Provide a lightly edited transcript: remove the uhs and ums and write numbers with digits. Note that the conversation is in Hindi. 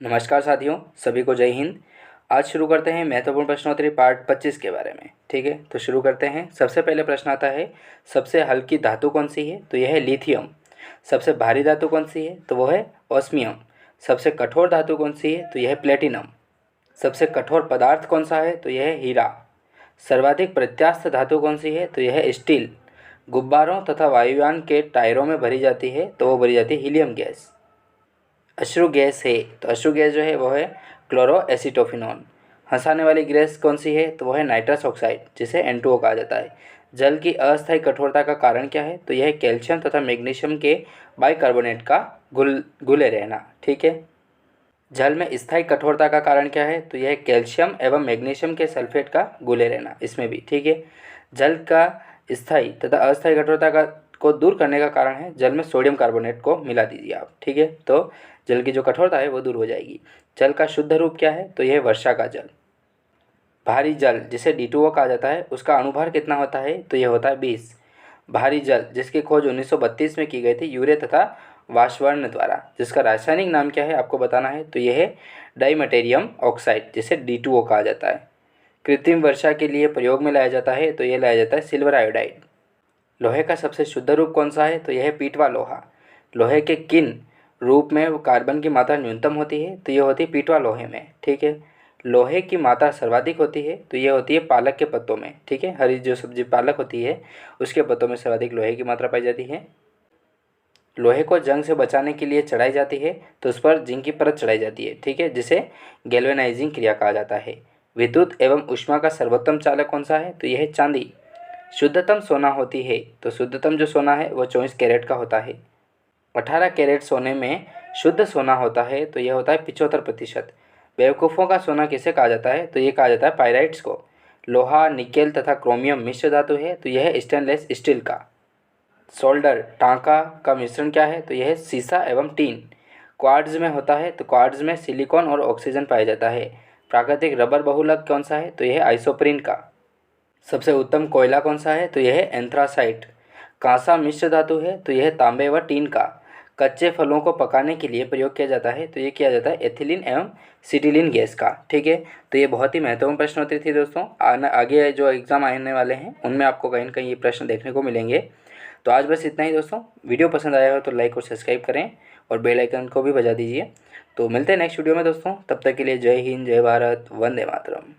नमस्कार साथियों, सभी को जय हिंद। आज शुरू करते हैं महत्वपूर्ण प्रश्नोत्तरी पार्ट 25 के बारे में। ठीक है, तो शुरू करते हैं। सबसे पहले प्रश्न आता है, सबसे हल्की धातु कौन सी है? तो यह है लिथियम। सबसे भारी धातु कौन सी है? तो वह है ऑस्मियम। सबसे कठोर धातु कौन सी है? तो यह है प्लेटिनम। सबसे कठोर पदार्थ कौन सा है? तो यह है हीरा। सर्वाधिक प्रत्यास्थ धातु कौन सी है? तो यह है स्टील। गुब्बारों तथा वायुयान के टायरों में भरी जाती है, तो वो भरी जाती है हीलियम गैस। अश्रु गैस है, तो अश्रु गैस जो है वो है क्लोरोएसिटोफिनॉन। हंसाने वाली गैस कौन सी है? तो वह है नाइट्रस ऑक्साइड, जिसे N2O कहा जाता है। जल की अस्थायी कठोरता का कारण क्या है? तो यह है कैल्शियम तथा मैग्नीशियम के बाइकार्बोनेट का घुले रहना। ठीक है। जल में स्थायी कठोरता का कारण क्या है? तो यह है कैल्शियम एवं मैग्नीशियम के सल्फेट का घुले रहना, इसमें भी। ठीक है। जल का स्थायी तथा अस्थायी कठोरता को दूर करने का कारण है जल में सोडियम कार्बोनेट को मिला दीजिए आप। ठीक है, तो जल की जो कठोरता है वो दूर हो जाएगी। जल का शुद्ध रूप क्या है? तो यह वर्षा का जल। भारी जल, जिसे D2O कहा जाता है, उसका अणुभार कितना होता है? तो यह होता है 20। भारी जल, जिसकी खोज 1932 में की गई थी यूरे तथा वाशवर्न द्वारा, जिसका रासायनिक नाम क्या है आपको बताना है? तो यह है डाइमेटेरियम ऑक्साइड, जिसे D2O कहा जाता है। कृत्रिम वर्षा के लिए प्रयोग में लाया जाता है, तो यह लाया जाता है सिल्वर आयोडाइड। लोहे का सबसे शुद्ध रूप कौन सा है? तो यह है पीटवा लोहा। लोहे के किन रूप में कार्बन की मात्रा न्यूनतम होती है? तो यह होती है पीटवा लोहे में। ठीक है। लोहे की मात्रा सर्वाधिक होती है, तो यह होती है पालक के पत्तों में। ठीक है, हरी जो सब्जी पालक होती है उसके पत्तों में सर्वाधिक लोहे की मात्रा पाई जाती है। लोहे को जंग से बचाने के लिए चढ़ाई जाती है, तो उस पर जिंक की परत चढ़ाई जाती है। ठीक है, जिसे गैल्वेनाइजिंग क्रिया कहा जाता है। विद्युत एवं ऊष्मा का सर्वोत्तम चालक कौन सा है? तो यह है चांदी। शुद्धतम सोना होती है, तो शुद्धतम जो सोना है वो 24 कैरेट का होता है। 18 कैरेट सोने में शुद्ध सोना होता है, तो यह होता है 75%। बेवकूफ़ों का सोना किसे कहा जाता है? तो ये कहा जाता है पायराइट्स को। लोहा, निकेल तथा क्रोमियम मिश्र धातु है, तो यह है स्टेनलेस स्टील का। सोल्डर, टांका का मिश्रण क्या है? तो यह है सीसा एवं टीन। क्वार्ट्ज में होता है, तो क्वार्ट्ज में सिलिकॉन और ऑक्सीजन पाया जाता है। प्राकृतिक रबर बहुलक कौन सा है? तो यह है आइसोप्रीन का। सबसे उत्तम कोयला कौन सा है? तो यह है एंथ्रासाइट। कांसा मिश्र धातु है, तो यह है तांबे व टीन का। कच्चे फलों को पकाने के लिए प्रयोग किया जाता है, तो ये किया जाता है एथिलीन एवं सिटिलीन गैस का। ठीक है, तो ये बहुत ही महत्वपूर्ण प्रश्न होते थे दोस्तों। आगे जो एग्ज़ाम आने वाले हैं उनमें आपको कहीं ना कहीं ये प्रश्न देखने को मिलेंगे। तो आज बस इतना ही दोस्तों। वीडियो पसंद आया हो तो लाइक और सब्सक्राइब करें और बेल आइकन को भी बजा दीजिए। तो मिलते हैं नेक्स्ट वीडियो में दोस्तों। तब तक के लिए जय हिंद, जय भारत, वंदे मातरम।